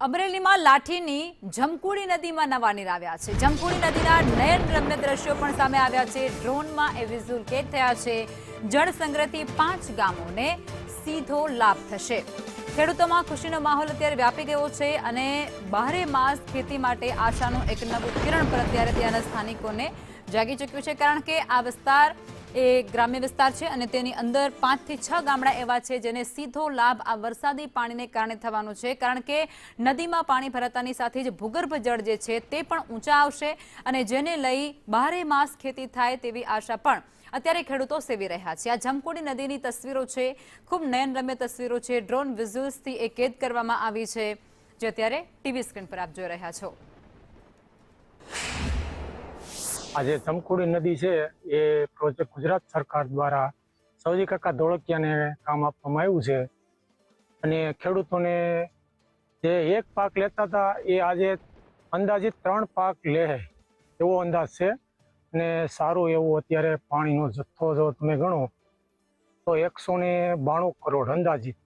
અમરેલીમાં લાઠીની જમકુડી નદીમાં નવા નીર આવ્યા છે। જમકુડી નદીના નયનરમ્ય દ્રશ્યો પણ સામે આવ્યા છે। ડ્રોનમાં એ વિઝ્યુઅલ કેદ થયા છે। જળ સંગ્રહથી 5 ગામોને સીધો લાભ થશે। ખેડૂતોમાં ખુશીનો માહોલ અત્યારે વ્યાપી ગયો છે અને બારે માસ ખેતી માટે આશાનું એક નવું કિરણ પર અત્યારે ત્યાંના સ્થાનિકોને જાગી ચૂક્યું છે, કારણ કે આ વિસ્તાર એ ગ્રામ્ય વિસ્તાર છે અને તેની અંદર 5 થી 6 ગામડા એવા છે જેને સીધો લાભ આ વરસાદી પાણીને કારણે થવાનો છે, કારણ કે નદીમાં પાણી ભરાતાની સાથે જ ભૂગર્ભ જળ જે છે તે પણ ઊંચા આવશે અને જેને લઈ બારે માસ ખેતી થાય તેવી આશા પણ અત્યારે ખેડૂતો સેવી રહ્યા છે। આ જમકુડી નદીની તસવીરો છે, ખૂબ નયનરમ્ય તસવીરો છે। ડ્રોન વિઝ્યુઅલ્સથી એ કેદ કરવામાં આવી છે, જે અત્યારે ટીવી સ્ક્રીન પર આપ જોઈ રહ્યા છો। આજે જમકુડી નદી છે એ પ્રોજેક્ટ ગુજરાત સરકાર દ્વારા સૌજી કાકા ધોળકિયાને કામ આપવામાં આવ્યું છે અને ખેડૂતોને જે એક પાક લેતા હતા એ આજે અંદાજિત 3 પાક લે એવો અંદાજ છે અને સારું એવું અત્યારે પાણીનો જથ્થો જો તમે ગણો તો 192 કરોડ અંદાજિત,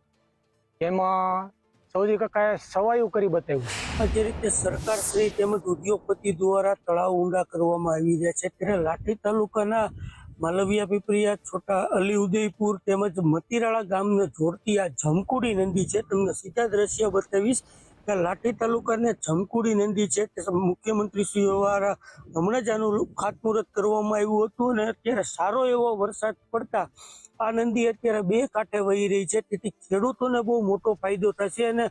એમાં સૌજી કાકાએ સવાયું કરી બતાવ્યું। જે રીતે સરકાર શ્રી તેમજ ઉદ્યોગપતિ દ્વારા તળાવ ઊંડા કરવામાં આવી રહ્યા છે, ત્યારે લાઠી તાલુકાના માલવિયા પીપરિયા, છોટા અલી ઉદયપુર તેમજ મતીરાળા ગામને જોડતી આ જમકુડી નદી છે। તમને સીધા દ્રશ્ય બતાવીશ કે લાઠી તાલુકાને જમકુડી નદી છે તે મુખ્યમંત્રી શ્રી દ્વારા હમણાં જ આનું ખાતમુહૂર્ત કરવામાં આવ્યું હતું અને અત્યારે સારો એવો વરસાદ પડતા આ નદી અત્યારે 2 કાંઠે વહી રહી છે, તેથી ખેડૂતોને બહુ મોટો ફાયદો થશે અને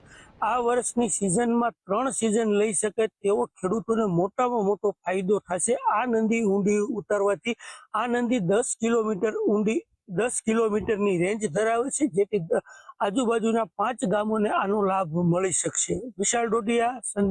આ વર્ષની સિઝનમાં 3 સિઝન લઈ શકે તેવો ખેડૂતોને મોટામાં મોટો ફાયદો થશે। આ નદી ઊંડી ઉતારવાથી આ નદી 10 કિલોમીટર ઊંડી 10 કિલોમીટરની રેન્જ ધરાવે છે, જેથી આજુબાજુના 5 ગામોને આનો લાભ મળી શકશે। વિશાલ ડોડિયા, સંજય।